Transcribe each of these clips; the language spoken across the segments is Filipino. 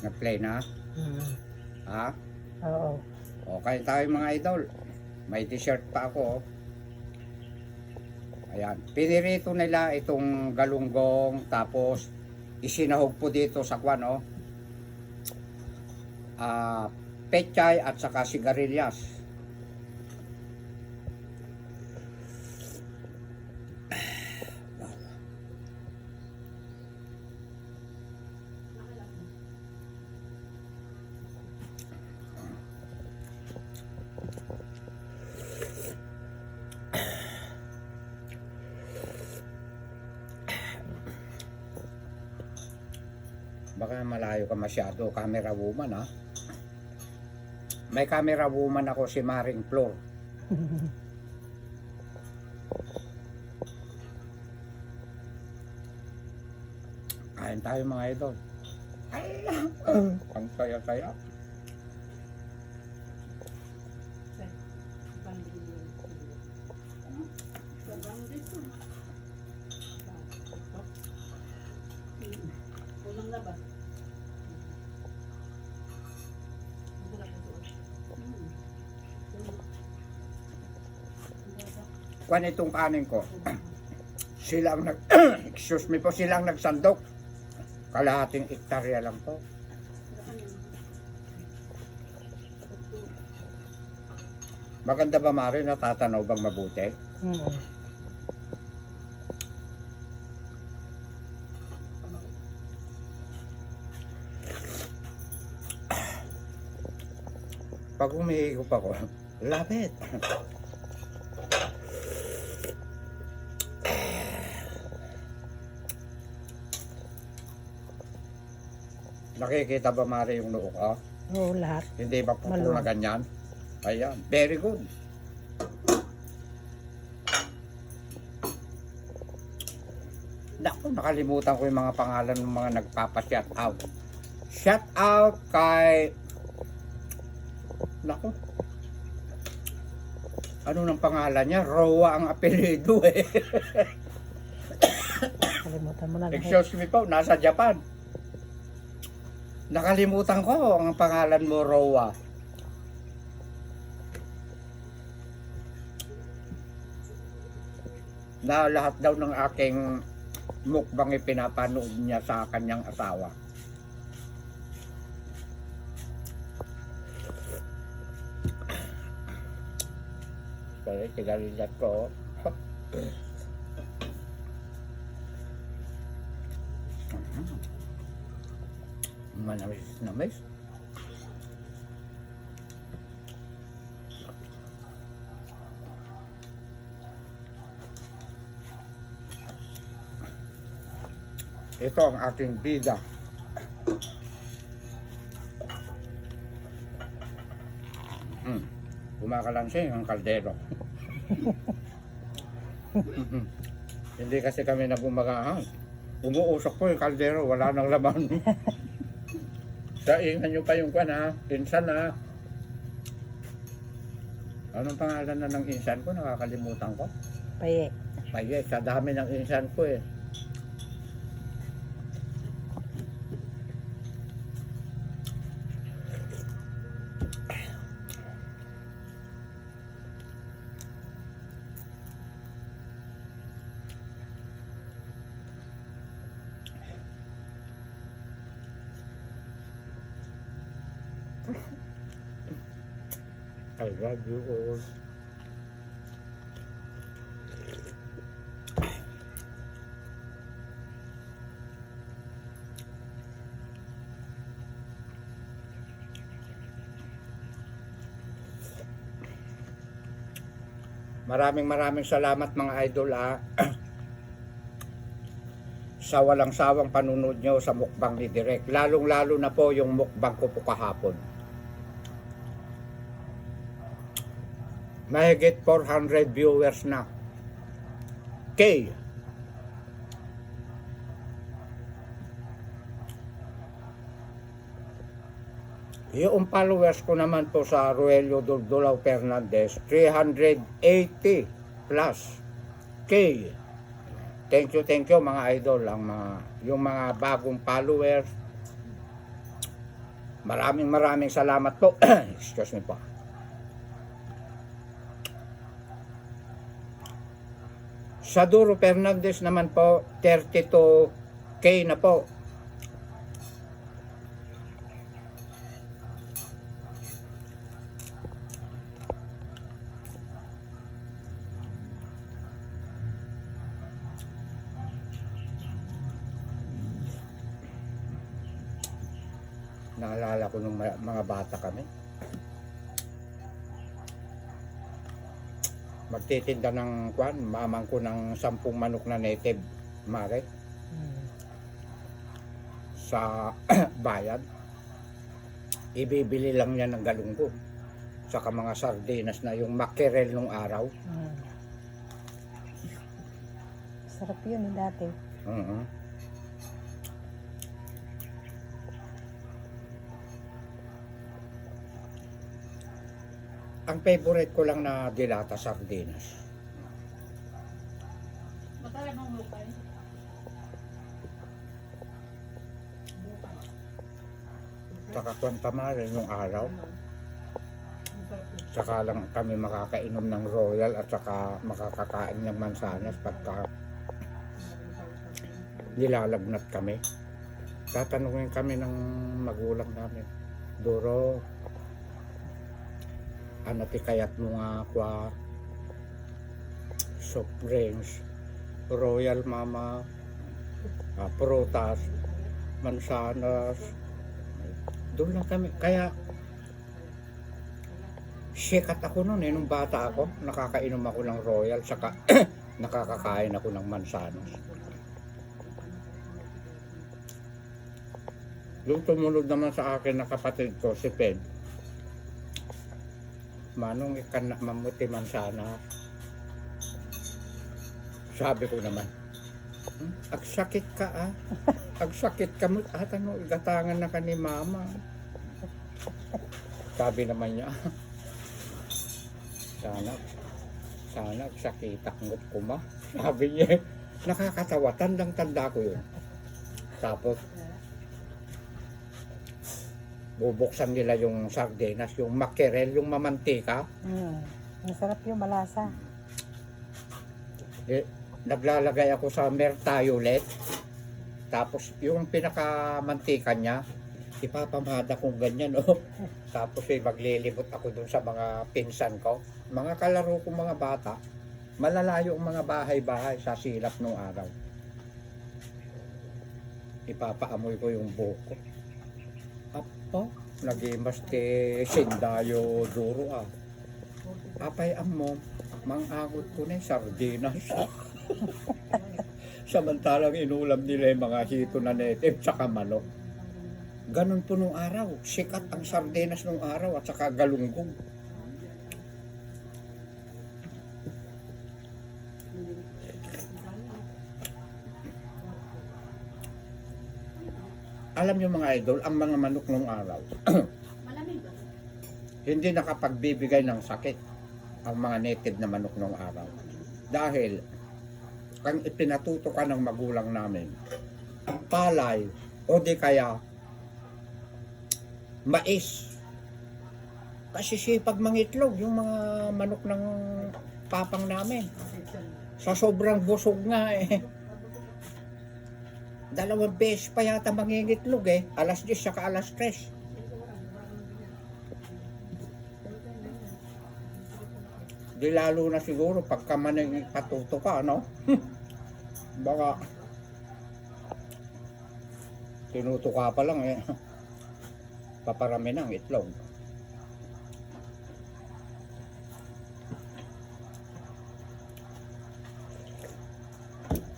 Nag-play na? Mm. Ha? Oo. Okay tayo mga idol. May t-shirt pa ako. Ayan. Pinirito nila itong galunggong tapos isinahog po dito sa kwan, oh. Pechay at saka sigarilyas. Baka malayo ka masyado, camera woman, ha? May camera woman ako, si Maring Flor. Kain tayo mga idol. Ang saya-saya. Unang labas. Kwan itong kanin ko. Silang nag excuse me po, silang nagsandok. Kalahating hektarya lang po. Maganda ba Mari, natatanaw bang mabuti? Mm. Pag humihigop ako, lapit. Nakikita ba Mari yung noo ko? Oo, lahat. Hindi ba po Maluwag. na ganyan? Ayan, very good. Naku, nakalimutan ko yung mga pangalan ng mga nagpapa-shout out. Shout out kay... Naku. Ano nang pangalan niya? Rowa ang apelido eh. Kalimutan mo na lahat. Excuse me po, nasa Japan. Nakalimutan ko ang pangalan mo, Rowa. Na lahat daw ng aking mukbang ipinapanood niya sa kanyang asawa. Sorry, sigarilyat ko. Manamis. Ito ang aking bida. Kumakalansin ang kaldero. Hindi kasi kami nabumagahan. Umuusok po yung kaldero, wala nang laman. Saingan nyo pa yung kwan ha, insan ha. Anong pangalan na ng insan ko? Nakakalimutan ko. Paye. Paye, sa dami ng insan ko eh. I love you all. Maraming salamat mga idol sa walang sawang panunod nyo sa mukbang ni Direk. Lalong-lalo na po yung mukbang ko po kahapon. Mahigit 400 viewers na. K. Yung followers ko naman po sa Roelio Dulao Fernandez, 380 plus K. Thank you mga idol. Yung mga bagong followers, Maraming salamat po. Excuse me po. Sa Duro Fernandez naman po, 32K na po. Naalala ko nung mga bata kami. Magtitinda ng kwan, mamang ko ng 10 manok na native mare sa bayan. Ibibili lang niya ng galunggong. Saka mga sardinas na yung mackerel nung araw. Sarap yun dati. Ang favorite ko lang na dilata sardinas. Magkano ang lupay? Saka kwantamare nung araw. Saka lang kami makakainom ng royal at saka makakakain ng mansanas pagka nilalagnat kami. Tatanungin kami ng magulang namin, Duro, ano ti kayat mo nga kwa soft drinks, royal mama, prutas, mansanas. Doon lang kami. Kaya sikat ako noon nung bata ako. Nakakainom ako ng royal, saka nakakakain ako ng mansanas. Yung tumunod naman sa akin na kapatid ko, si Ped, manong ikan na mamuti mansanas. Sabi ko naman, agsakit ka ah. Agsakit ka mo at ano, igatangan na ka ni mama. Sabi naman niya, sana agsakitak ngot ko ma. Sabi niya, nakakatawa, tandang-tanda ko yun. Tapos, bubuksan nila yung sardinas, yung mackerel, yung mamantika. Masarap yung malasa. Naglalagay ako sa mertayulet. Tapos yung pinakamantika niya, ipapamada kong ganyan, oh. Tapos maglilibot ako dun sa mga pinsan ko. Mga kalaro kong mga bata, malalayo ang mga bahay-bahay sa silap nung araw. Ipapaamoy ko yung buhok ko. Apo, nagimas te sindayo duro ah. Apay amo, mangangot ko na yung sardinas. Samantalang inulam nila yung mga hito na native tsaka manok. Ganon po nung araw. Sikat ang sardinas nung araw at saka galunggong. Alam niyo mga idol, ang mga manok nung araw, Malamig ba? hindi nakapagbibigay ng sakit ang mga native na manok nung araw. Dahil, kung ipinatuto ka ng magulang namin, palay o di kaya mais. Kasi sipag mangitlog yung mga manok ng papang namin. Sa sobrang busog nga eh. 2 beses pa yata mangingitlog eh. Alas 10 saka alas 3. Di lalo na siguro pagka manang patuto ka, no? Baka tinuto ka pa lang eh. Paparami ng itlog.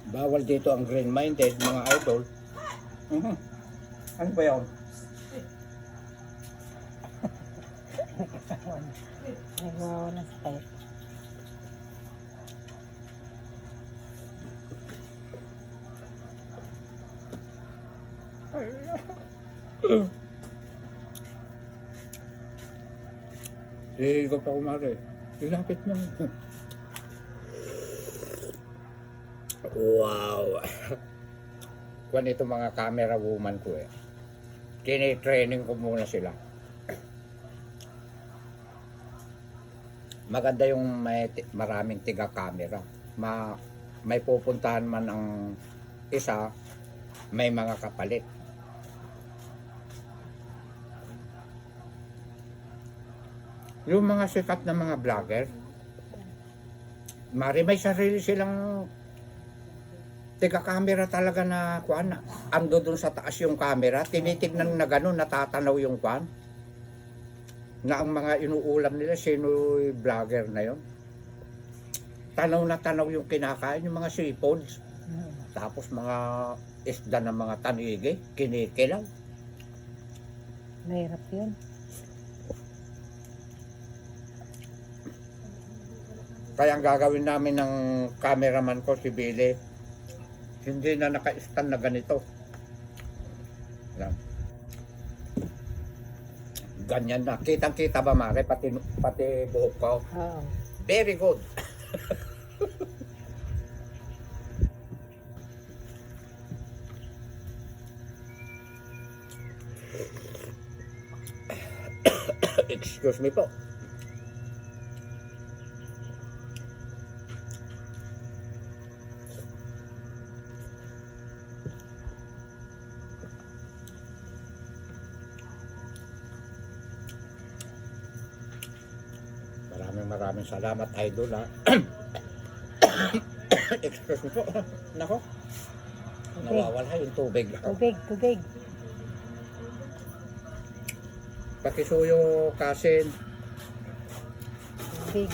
Bawal dito ang green-minded, mga idol. Ano ba yun? Nagwawalan sa tayo. Ikaw pa kumari. Ilapit mo. Wow. Kuwan ito mga camera woman ko eh. Tine-training ko muna sila. Maganda yung maraming tiga-camera. May pupuntahan man ang isa, may mga kapalit. Yung mga sikat na mga vlogger, may sarili silang tiga-camera talaga na kuan. Ando dun sa taas yung camera, tinitignan na gano'n, natatanaw yung kuan. Na ang mga inuulam nila, sino yung vlogger na yon. Tanaw na tanaw yung kinakain, yung mga seafoods. Tapos mga isda ng mga tanigi, kinikilaw. Mahirap yun. Kaya ang gagawin namin ng cameraman ko, si Billy, hindi na naka-stand na ganito. Yan. Ganyan na. Kitang-kita ba, Mare? Pati buhok ko. Oo. Very good. Excuse me po. Maraming salamat, idol, ha. Excuse me po. Nako. Nawawala yung tubig. Tubig. Pakisuyo, kasin. Tubig.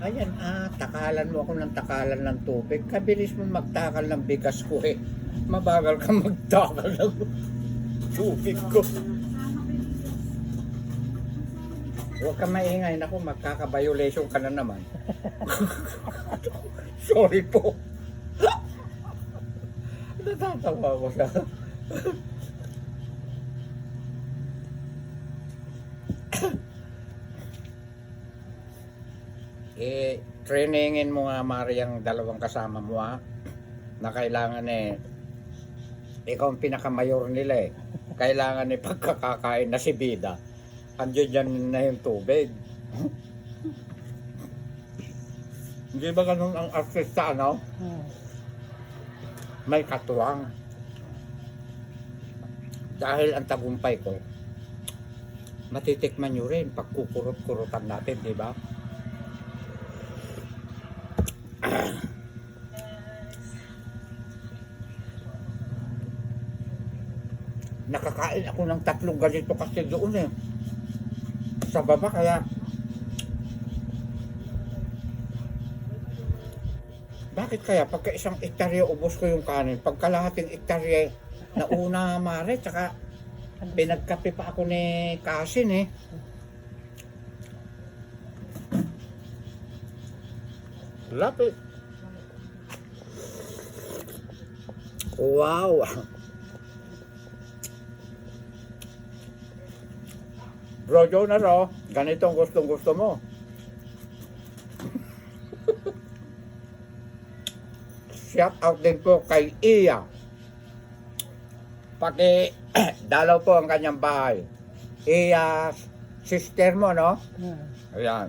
Ayan, takalan mo ako ng takalan ng tubig. Kabilis mo magtakal ng bigas ko eh. Mabagal ka magtakal ng tubig ko. Huwag ka maingay. Naku, magkaka-violation ka na naman. Sorry po. Natatawa ko siya. Trainingin mo nga, Mari, ang dalawang kasama mo, ha, na kailangan ikaw ang pinakamayor nila eh. Kailangan pagkakakain na si Bida. Andiyan dyan na yung tubig. Hindi ba ganun ang artista, ano? May katuwang. Dahil ang tagumpay ko, matitikman nyo rin pag kukurot-kurutan natin, di ba? Nakakain ako ng 3 ganito kasi doon eh. Sa baba, kaya bakit kaya pagka isang ektarya ubos ko yung kanin, pagkalahating ektarya na una, Mare, tsaka pinagkape pa ako ni Kasin eh. Lapit. Wow. Bro Jonaro, ganito ang gustong-gusto mo. Shout out din po kay Iya. Pati dalaw po ang kanyang bahay. Iya, sister mo, no? Ayan.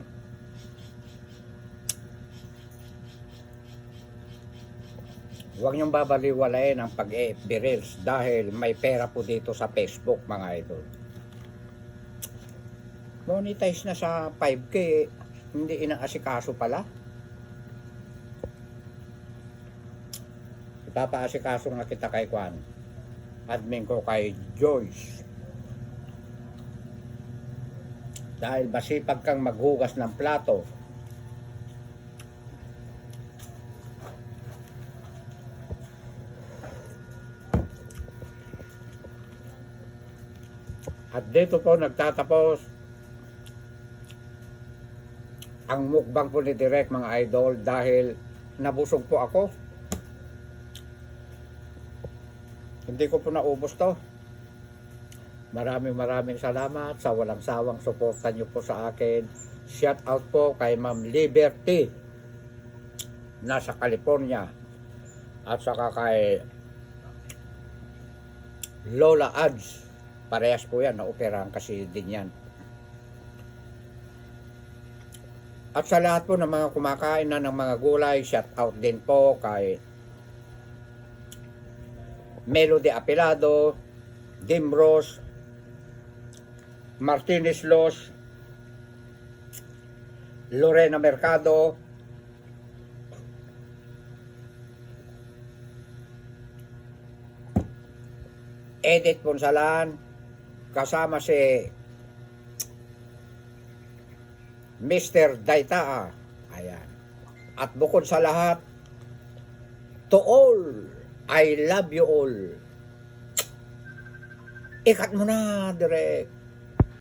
Huwag niyong babaliwalain ang pag-FB Reels dahil may pera po dito sa Facebook, mga idol. Monetize na sa 5K, hindi inaasikaso pala. Ipapaasikaso nga kita kay Kwan. Admin ko kay Joyce. Dahil masipag kang maghugas ng plato. At dito po nagtatapos ang mukbang po ni Direk, mga idol, dahil nabusog po ako. Hindi ko po naubos to. Maraming salamat sa walang sawang suporta nyo po sa akin. Shout out po kay Ma'am Liberty nasa California at saka kay Lola Ads. Parehas po yan, naoperahan kasi din yan. At sa lahat po ng mga kumakain na ng mga gulay, shout out din po kay Melody Apelado, Dim Rose, Martinez Los, Lorena Mercado, Edith Ponsalan, kasama si Mr. Daitaa. Ayan. At bukod sa lahat, to all, I love you all. Ikat mo na, direct.